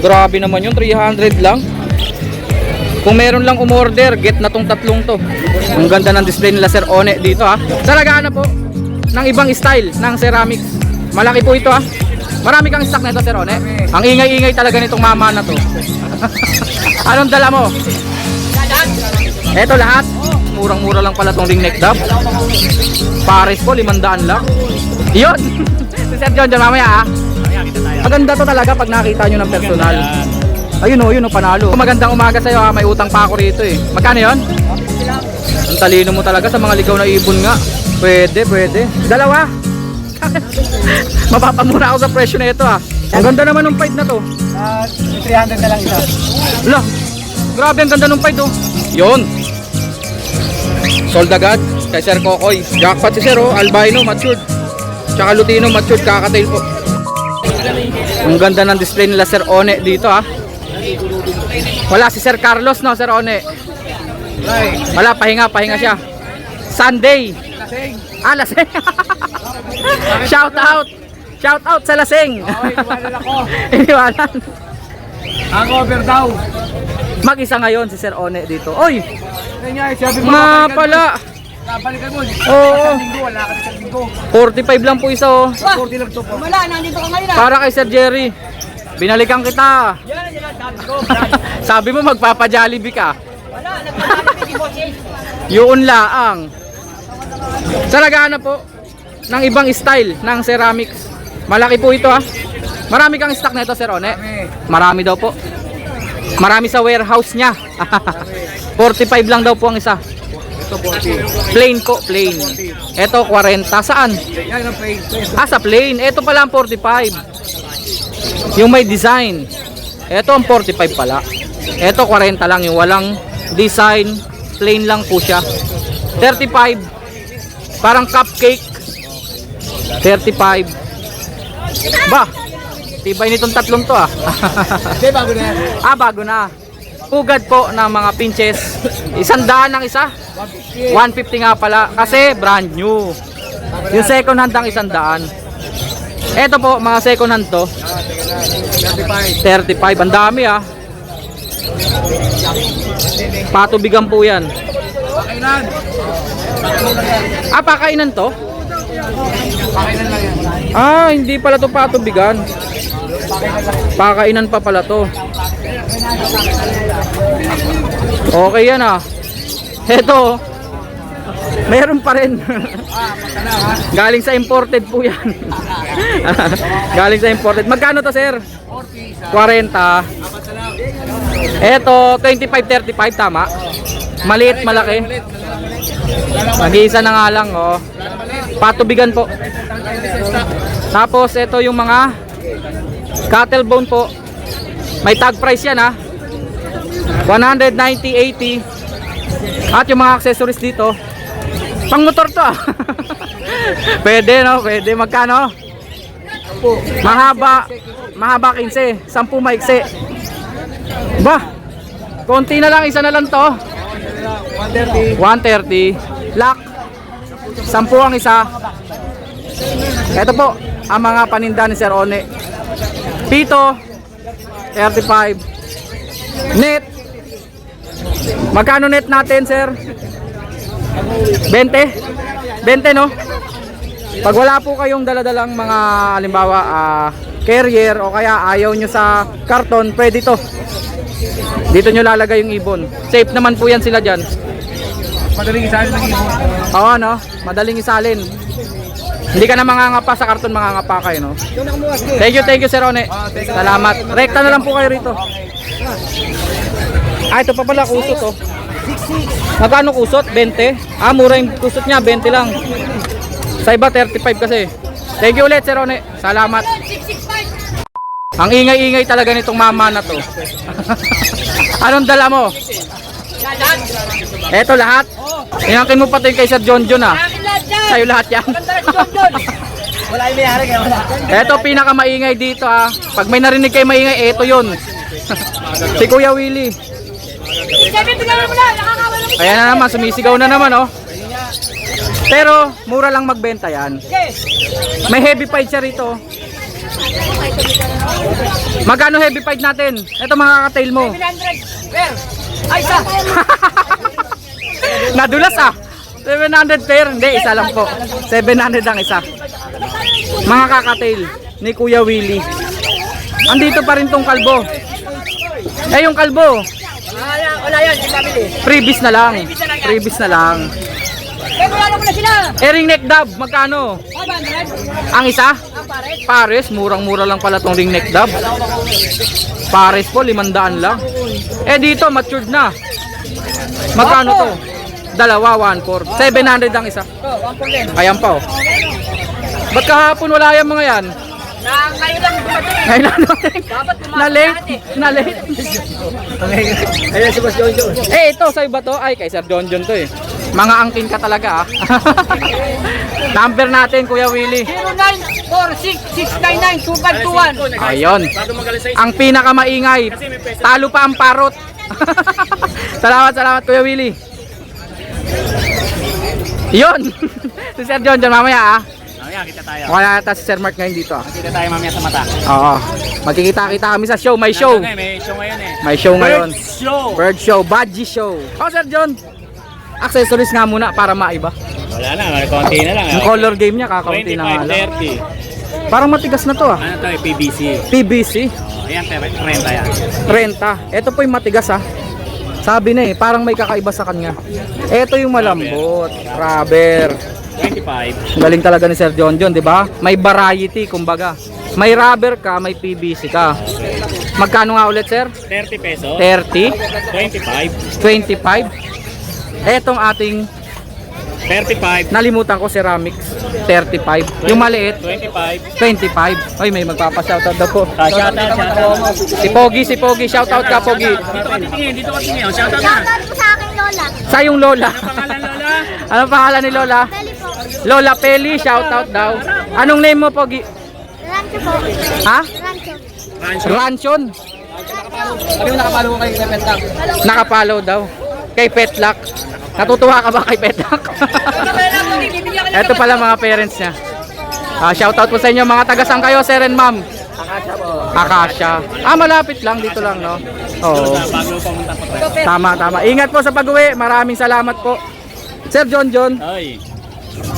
Grabe naman yun, 300 lang. Kung meron lang umorder, get na tong tatlong to. Ang ganda ng display nila Sir One dito ha. Talaga po ng ibang style ng ceramics. Malaki po ito ha. Marami kang stock nito Sir One. Ang ingay-ingay talaga nitong mama na to. Anong dala mo? Eto lahat. Murang-mura lang pala tong ring neck dab. Pares po 500 lang. Yun. Si Sir John mamaya ha. Maganda to talaga pag nakita nyo ng personal. Ayun o, yun o, panalo. Magandang umaga sa'yo ha, may utang pa ako rito eh. Magkano yun? Ang talino mo talaga sa mga ligaw na ibon nga. Pwede, pwede. Dalawa. Mapapamura ako sa presyo na ito ha. Ang ganda naman ng fight na to. 300 na lang isa. Wala, grabe ang ganda ng fight oh. Yun. Sold agad kay Sir Kokoy. Jackpot si Sir oh, albino matured. Tsaka lutino matured, kakatail po. Ang ganda ng display nila Sir One dito ha. Wala si Sir Carlos no, Sir One. Wala, pahinga siya. Sunday. Lasing. Shout out sa lasing. Iniwanan. Hangover daw. Mag-isa ngayon si Sir One dito. Oy, Sabi mo nga pala. Balikan mo. Oo. Wala ka sa linggo. 45 lang po isa oh. 40 lang to po. Wala, nandito ka ngayon. Para kay Sir Jerry. Binalikan kita. Yan, sabi ko. Sabi mo magpapa-Jollibee ka. Wala, nagpapalit si Bosses. Yun laang. Talaga po ng ibang style ng ceramics. Malaki po ito ha. Marami kang stock nito Sir One. Marami daw po. Marami sa warehouse niya. 45 lang daw po ang isa. Ito 40. Plain po, plain. Ito 40. Saan? Yan ang play. Sa plain. Ito pala ang 45. Yung may design. Ito ang 45 pala. Ito 40 lang yung walang design. Plain lang po siya. 35. Parang cupcake. 35. Ba, tibay nitong tatlong to ah. Hindi, bago na yan. Bago na. Pugad po ng mga pinches. 100 ang isa. 150 nga pala. Kasi brand new. Yung second hand ang 100. Ito po, mga second hand to. 35. Ang dami ah. Patubigan po yan. Pakainan. Pakainan to? Pakainan lang yan. Hindi pala to patubigan. Pakainan pa pala to. Okay yan ah. Ito, meron pa rin. Galing sa imported po yan. Galing sa imported. Magkano to sir? 40. Ito, 25-35 tama. Maliit, malaki. Nag-iisa na nga lang oh. Patubigan po. Tapos ito yung mga cattle bone po. May tag price yan ha. 190-80. At yung mga accessories dito, pang motor to ah. Pwede no, pwede. Magkano? Mahaba 15, 10 maiksi. Ba, konti na lang, isa na lang to. 130. Lock 10 ang isa. Ito po ang mga paninda ni Sir One. Pito 35. Net, magkano net natin sir? 20 no? Pag wala po kayong daladalang mga halimbawa carrier o kaya ayaw nyo sa karton, pwede to. Dito nyo lalagay yung ibon. Safe naman po yan sila dyan. Madaling isalin ng ibon. Oo no? Madaling isalin. Hindi ka na mangangapa sa karton, mangangapa kayo no? Thank you Sir One. Salamat. Rekta na lang po kayo rito. Ito pa pala kusot oh. Magkano kusot? 20? Mura yung kusot niya, 20 lang. Sa iba 35 kasi. Thank you ulit Sir One. Salamat. Ang ingay-ingay talaga nitong mama na to. Anong dala mo? Eto lahat. Inangkin mo pati kay Sir John ah. Sa'yo lahat yan. Wala yung mayari kaya wala. Eto pinakamaingay dito ah. Pag may narinig kayo maingay, eto yun. Si Kuya Willie. Ayan na naman, sumisigaw na naman oh. Pero mura lang magbenta yan. May heavy fight siya rito. Magkano heavy fight natin? Ito mga kakatail mo. 700. Per. Ay, isa. Nadulas ah. 700 pair. Hindi, isa lang po. 700 ang isa. Mga kakatail ni Kuya Willie. Andito pa rin tong kalbo. Eh yung kalbo, Wala yan, hindi pabili. freebies na lang. Freebies na lang. Eh, wala na sila. Eh ring neck dub, magkano? 500. Ang isa? Ang pares. Pares, murang-mura lang pala tong ring neck dub. Pares po, 500 lang. Eh dito, matured na. Magkano to? Dalawa, 1/4. 700 ang isa. Oh, 1 Ayan pa oh. Ba't kahapon wala yung mga yan? Na ngayon lang dumating. Ngayon lang dumating. Dapat pumasok Na late. lahat eh. Na late. Ayan si Boss Jojo. Eh ito, sa'yo ba to? Ay, kay Sir John John to eh. Mga angkin ka talaga ah. Number natin, Kuya Willie. 0946-699-2521. Ayun. Ang pinakamaingay. Talo pa ang parot. Salamat, Kuya Willie. Yun. Si Sir John John mamaya ah. Mamaya, kita tayo. Wala yata si Sir Mark ngayon dito ah. Kita tayo mamaya sa mata. Oo. Magkikita-kita kami sa show. May show. May show ngayon eh. May show ngayon. Show! Bird show. Budgie show. Oh, Sir John. Accessories nga muna para maiba. Wala na, may konti na lang. Yung color game niya, kakaunti na nga lang. 25, 30. Parang matigas na to ah. Ano to eh, PVC. PVC. Oh, ayan, 30 yan. 30. Ito po yung matigas ah. Sabi na eh, parang may kakaiba sa kanya. Ito yung malambot. Rubber. 25. Galing talaga ni Sir John John, di ba? May variety, kumbaga. May rubber ka, may PVC ka. Magkano nga ulit, sir? 30 pesos. 30, 25. 25. Etong ating 35. nalimutan ko, ceramics. 35. Yung maliit, 25. 25. Ay, may magpapa-shoutout daw po. Shoutout. Si Pogi, shoutout ka, Pogi. Dito ka titingin. Oh, shoutout na. Shoutout po sa aking lola. Sa yung lola. Pangalan Lola. Anong pangalan ni Lola? Peli po. Lola Peli, shoutout daw. Anong name mo, Pogi? Rancho po. Ha? Rancho. Rancho. Ranchon. Ano yung nakapalo ko kayo kay Pentang? Nakapalo daw. Kay Petlock. Natutuwa ka ba kay Petlock? Ito pala mga parents niya. Shoutout po sa inyo mga taga-sang kayo, sir and ma'am. Akasya po. Akasya. Malapit lang dito lang, no? Oo. Bago pumunta pa tayo. Tama. Ingat po sa pag-uwi. Maraming salamat po. Sir John John, Ay,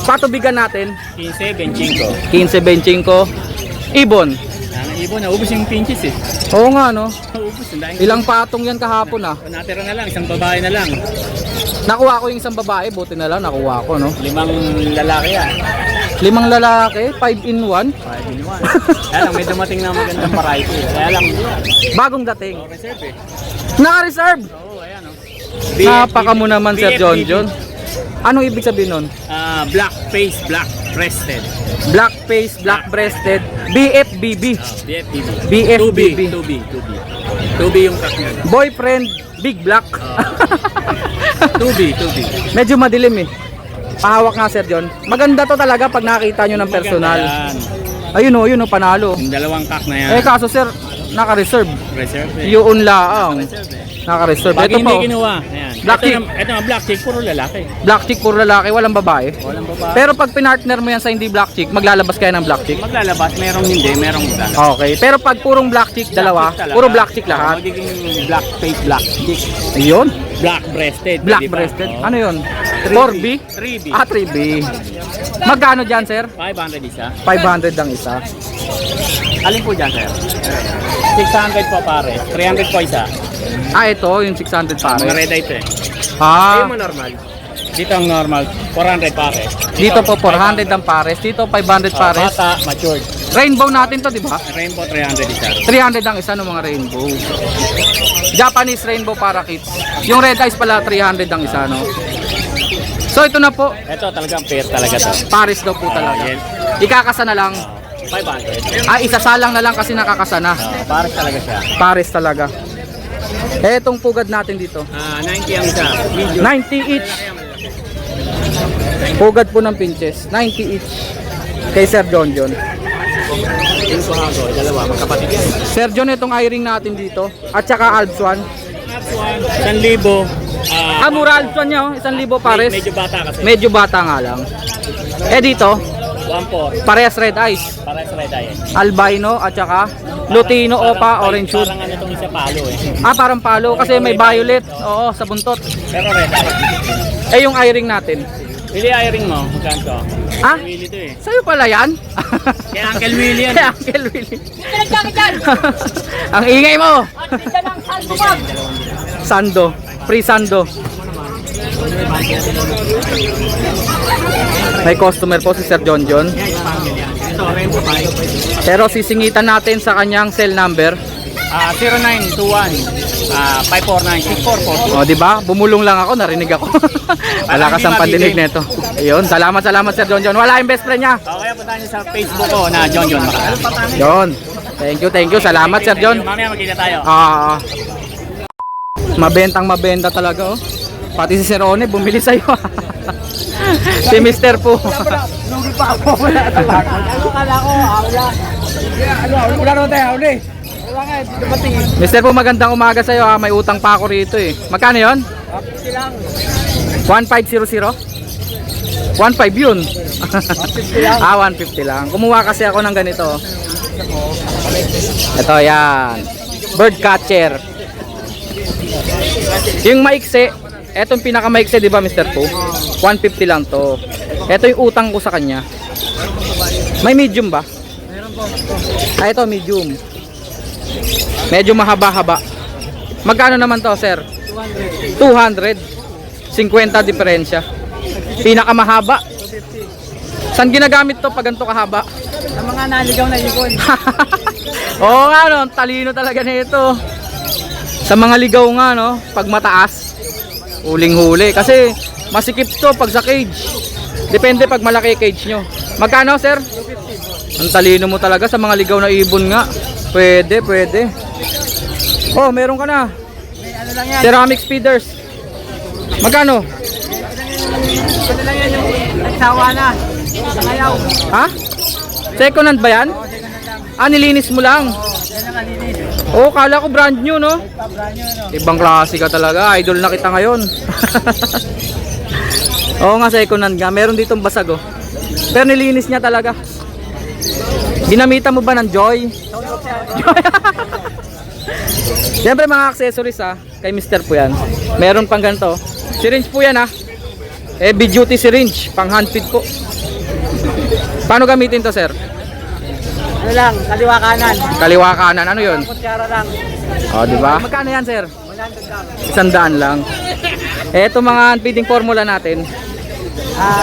patubigan natin. 15, 25. 15-25. Ibon. Ang ibon, naubos yung pinches eh. Oo nga, no? Naubos, ang dahil. Ilang patong yan kahapon, ah. Natira na lang, isang babae na lang. Nakuha ko yung isang babae. Buti na lang, nakuha ko, no? 5 lalaki yan. 5 lalaki, 5 in 1. 5 in 1. Kaya lang, may dumating na magandang variety. Kaya lang, Bagong dating. reserve eh. Naka-reserve. Oo, ayan o. Napaka mo naman, Sir John John. Anong ibig sabihin nun? Black face, black breasted. Black face, black breasted, BFBB. BFBB. BFBB. 2B yung cock nyo. Boyfriend, big black. 2B. Medyo madilim eh. Pahawak nga, Sir John. Maganda to talaga pag nakita nyo ng personal. Ayun o, panalo. Yung dalawang cock na yan. Kaso sir, naka-reserve. Reserve eh. Yun laang. Reserve eh. Naka-reserve. Pag Ito hindi po, kinuha, ayan. Black chick. Ito nga, black chick, puro lalaki. black chick, puro lalaki, walang babae. Walang babae. Pero pag pinartner mo yan sa hindi black chick, maglalabas kayo ng black chick. Maglalabas, merong hindi, merong lalaki. Okay, pero pag purong black chick, dalawa, Black chick talaga. puro black chick lahat. Magiging black face, black chick. Ayun, Black breasted. black di ba? breasted. Oo. Ano yun? 3B. 4B? 3B. 3B. Magkano dyan, sir? 500 isa. 500 ang isa. Alin po dyan, sir? 600 po pare. 300 po isa. Ito, yung 600 Mga pare. red eye ito eh. Ah, normal. Dito ang normal. 400 pare. dito po 400 ang pares. Dito 500 pares. Bata, matured. Rainbow natin to, di ba? Rainbow 300 isa. 300 ang isa ng mga rainbow. Japanese rainbow parakeets. Yung red eyes pala 300 ang isa, no? So ito na po, Ito talagang pair talaga to. pares daw po talaga. yan. Ikakasa na lang. 500. Isasalang na lang kasi nakakasa na. Pares talaga siya. Pares talaga. Etong pugad natin dito. 90 ang isa. Medium. 90 each. Pugad po ng pinches. 90 each. Kay Sir John John. Yung suhago, dalawa, magkapatid yan. Sir John, itong eye-ring natin dito. At saka Alps 1. 1,000. Mura Alps 1 niya, oh. 1,000 pares. Medyo bata kasi. Medyo bata nga lang. Dito, 1,400. parehas red eyes. Pares red eye. albino at saka Lutino Opa Orange Hood. Parang ano itong isa palo eh. Ah, parang palo kasi may violet. Oo, sa buntot. Pero red eye. Eh yung eye-ring natin. Pili eye-ring mo, magkano to? Ah? Willy to eh. Sa'yo pala yan? Kay Uncle Willy yan. Kay Uncle Willie. Pinagkakit yan. Ang ingay mo! At isa ng sandumag. Sando. Free Sando. May customer po si Sir John John. Ito, Rainbow 5. Pero sisingitan natin sa kanyang cell number. 0921 549 6444. O, di ba? Bumulong lang ako, narinig ako. Malakas ang pandinig nito. Ayun, salamat Sir John John. Wala yung best friend niya. Kaya punta niyo sa Facebook ko na John John Makala. Yon. Thank you. Salamat Sir John. Mamaya magkita tayo. Mabenta talaga, oh. Pati si Sir One bumili sa'yo. Si Mr. po. Lugi pa ako. Wala ito. Ano kala ko? Wala. Wala naman tayo. Wala eh. Wala nga. Dumating. Mr. po, magandang umaga sa'yo, ha. May utang pa ako rito, eh. Magkano yon? Kapit lang. 1500? 15 yun. 150 lang. 150 lang. Kumuha kasi ako ng ganito. Ito, yan. Bird catcher. Yung maikse, etong pinakamaikse, di ba, Mr. Po? 150 lang to. Ito yung utang ko sa kanya. May medium ba? Meron po. Ah, ito medium. Medyo mahaba-haba. Magkano naman to, sir? 200. 50 diferensya. Pinakamahaba. Saan ginagamit to pag ganito kahaba? Sa mga naligaw na ikon. Oo nga, no, talino talaga nito. Sa mga ligaw nga, no, pag mataas, huling-huli. Kasi masikip to pag sa cage. Depende pag malaki cage nyo. Magkano, sir? 250. Ang talino mo talaga sa mga ligaw na ibon nga. Pwede. Oh, meron ka na. May ano lang yan. Ceramic speeders. Magkano? Ano lang yan yung nagsawa na. Sa ngayaw. Ha? Second hand ba yan? Oo, second hand lang. Ah, nilinis mo lang. Yan ang kalinis. Oh, kala ko brand new, no? Pabra nyo, no? Ibang klase ka talaga. Idol na kita ngayon. Oo nga, second hand nga. Meron ditong basag, oh. Pero nilinis niya talaga. Ginamitan mo ba ng Joy? Siyempre mga accessories, kay Mr. po yan. Meron pang ganito. Syringe po yan, heavy duty syringe. Pang hand feed po. Paano gamitin to, sir? Ano lang, kaliwa kanan. Kaliwa kanan. Ano yun? Kutsara lang. Oh, di ba? Magkano yan, sir? 100 lang. 100 lang. Eto mga hand feeding formula natin.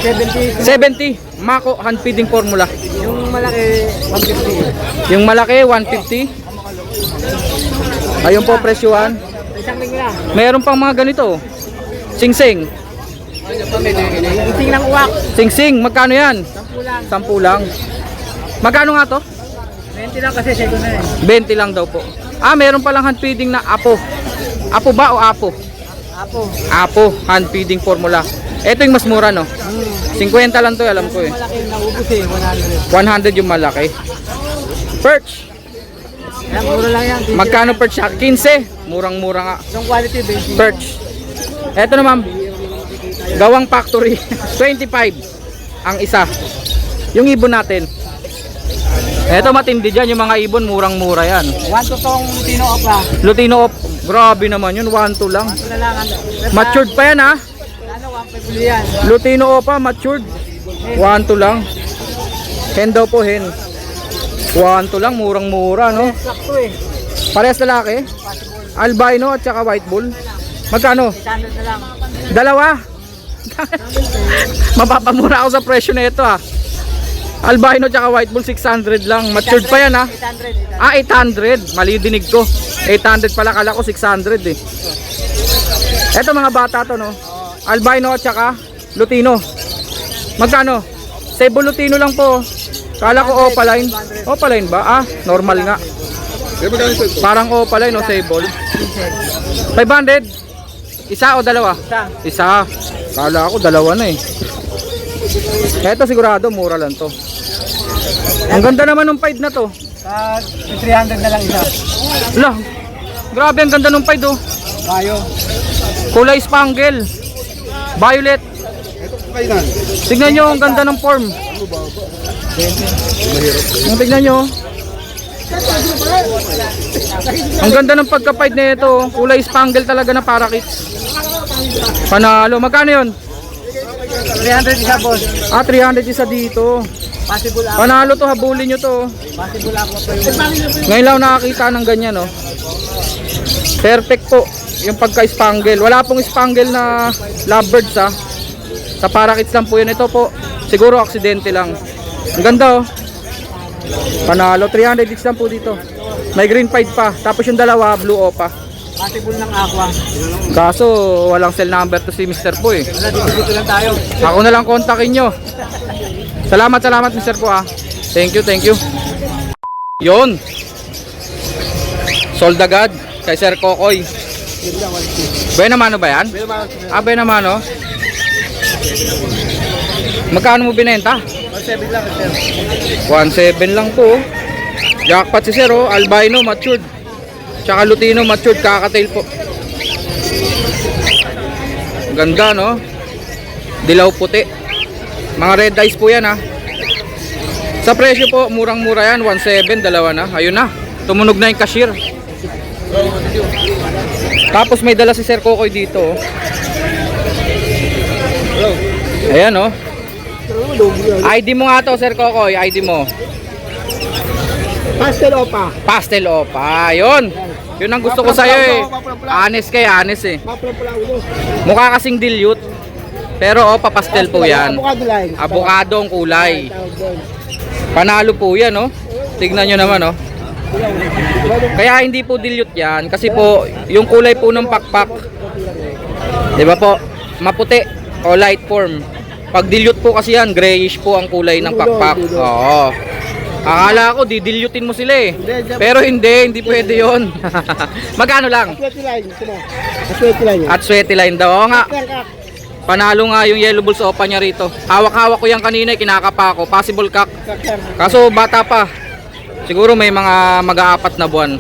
70. 70. Mako hand feeding formula. Yung malaki, 150. Yung malaki 150. Ayun po presyuhan. Isang ling lang. Meron pang mga ganito. Sing-sing. Ising ng uwak. Sing-sing, magkano yan? 10 10 lang. lang. Magkano nga to? 20 lang kasi second na eh. 20 lang daw po. Ah, meron palang hand feeding na apo. Apo ba o apo? Apo. Apo, hand feeding formula. Ito yung mas mura, no? 50 lang to, alam ko eh. Malaki naubos eh, 100. 100 yung malaki. Perch. Yan, mura lang yan. Magkano perch siya? 15. Murang-mura nga. Yung quality, 20. Perch. Eto naman, gawang factory. 25 ang isa. Yung ibon natin. Eto matindi dyan, yung mga ibon murang-mura yan. 1 to tong Lutino Opera. Lutino Op, grabe naman yun, 1-2 lang. 1 na lang. Matured pa yan, ha? Ano, 1 puli yan. Lutino Opa, matured. 1-2 lang. Hen daw po, hen. 1-2 lang, murang-mura, no? Sakto eh. Parehas lalaki. Albino at saka white bull. Magkano? 800 na lang. Dalawa. Mapapamura ako sa presyo na ito, ha. Albino at saka white bull 600 lang. Matured pa yan, ha. 800. Ah, 800. Mali dinig ko. 800 pala, kala ko 600 eh. Ito mga bata to, no? Albino at saka Lutino. Magkano? Sable Lutino lang po. Kala ko opaline. Opaline ba? Ah, normal nga. Parang opaline o sable. 500. Isa o dalawa? Isa. Kala ko dalawa na eh. Ito sigurado mura lang to. Ang ganda naman ng Pied na to. Sa 300 na lang isa. Lah, grabe ang ganda ng Pied, oh. Bayo. Kulay spangle. Violet. kainan. Tignan nyo, ang ganda ng form. Tignan nyo. Ang ganda ng pagka-fight na ito. Kulay spangle talaga na parakits. Panalo. Magkano yun? 300 isa, boss. 300 isa dito. Possible ako. Panalo to, habulin nyo to. Possible ako pa yun. Ngayon lang nakakita ng ganyan, no? Perfect po yung pagka-spangle. Wala pong spangle na lovebirds, ha? Sa parakits lang po yun. Ito po, siguro aksidente lang. Ang ganda, oh. Panalo, 300 each lang po dito. May green pied pa. Tapos yung dalawa, blue opa. Possible ng aqua. Kaso, walang cell number to si Mr. Po, eh. Wala, dito lang tayo. Ako na lang kontakin nyo. Salamat Mr. Po, ha. Thank you. Yon. Sold agad kay Sir Kokoy. Buena mano ba yan? Buena mano. Magkano mo binenta? 1.7 lang, sir. 1.7 lang po. Jackpot si Sir, oh. Albino matured. Tsaka Lutino matured, kakatail po. Ganda, no? Dilaw puti. Mga red eyes po yan, ha. Sa presyo po, murang-mura yan. 1.7, dalawa na. Ayun na. Tumunog na yung cashier. Tapos may dala si Sir Kokoy dito, oh. Ayan, oh. ID mo nga to, Sir Kokoy. ID mo. Pastel opa. Pastel opa. Ayun. Yun ang gusto ko sa'yo, eh. Honest kay honest, eh. Mapula-pula ulo. Mukha kasing dilute. Pero opa, pastel po yan. Avocado line. Avocado ang kulay. Tawag doon. Panalo po yan, oh. Tignan nyo naman, oh. Kaya hindi po dilute yan. Kasi po, yung kulay po ng pakpak, di ba po, maputi o light form. Pag dilute po kasi yan, grayish po ang kulay ng pakpak. Oo. Akala ko, didilutin mo sila, eh. Pero hindi pwede yon. Magkano lang? Sweaty line. Sino? Sweaty line. At sweaty line daw. Oo nga. Panalo nga yung yellow bulls opa niya rito. Hawak-hawak ko yan kanina, kinakapa ko. Possible cock. Kaso bata pa. Siguro may mga mag-aapat na buwan.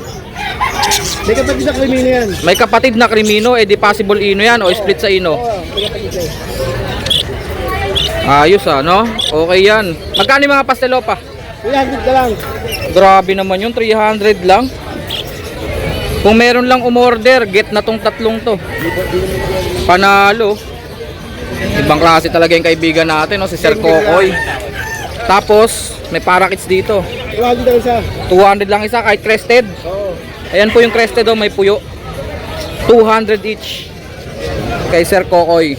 May kapatid na krimino yan. May kapatid na krimino, di possible ino yan o split sa ino. Oo, may kapatid na yan. Ayos, no? Okay yan. Magkano yung mga pastelopa? 300 ka lang. Grabe naman yun, 300 lang. Kung meron lang umorder, get na tong tatlong to. Panalo. Ibang klase talaga yung kaibigan natin, no? Si Sir Kokoy. Tapos, may parakits dito. 200 lang isa. 200 lang isa, kahit crested. Oo. Ayan po yung crested, oh, may puyo. 200 each. Kay Sir Kokoy.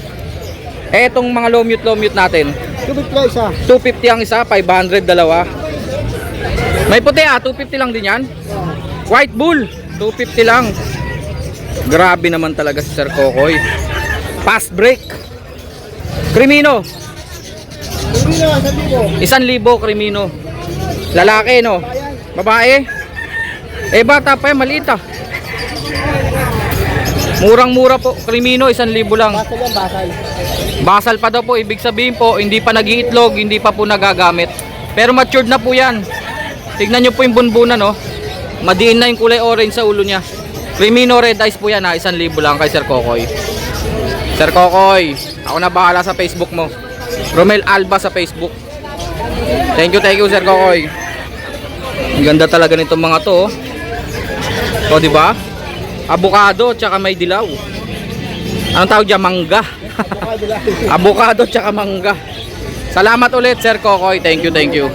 Etong mga low mute natin. 250 lang isa. 250 ang isa, 500 dalawa. May puti, 250 lang din yan. White bull, 250 lang. Grabe naman talaga si Sir Kokoy. Fast break. Krimino, Krimino, 1,000 krimino. Lalaki, no? Babae. Bata pa yan, maliit, ah. Murang-mura po. Krimino, 1,000 lang. Basal yan, basal. Basal pa daw po, ibig sabihin po, hindi pa nag-iitlog, hindi pa po nagagamit. Pero matured na po yan. Tignan nyo po yung bunbunan, no? Madiin na yung kulay orange sa ulo niya. Krimino red eyes po yan, 1,000 lang kay Sir Kokoy. Sir Kokoy, ako na bahala sa Facebook mo. Romel Alba sa Facebook. Thank you Sir Kokoy. Ang ganda talaga nitong mga to, oh. O, di ba? Avocado tsaka may dilaw. Anong tawag dyan? Mangga. Avocado tsaka mangga. Salamat ulit Sir Kokoy. Thank you.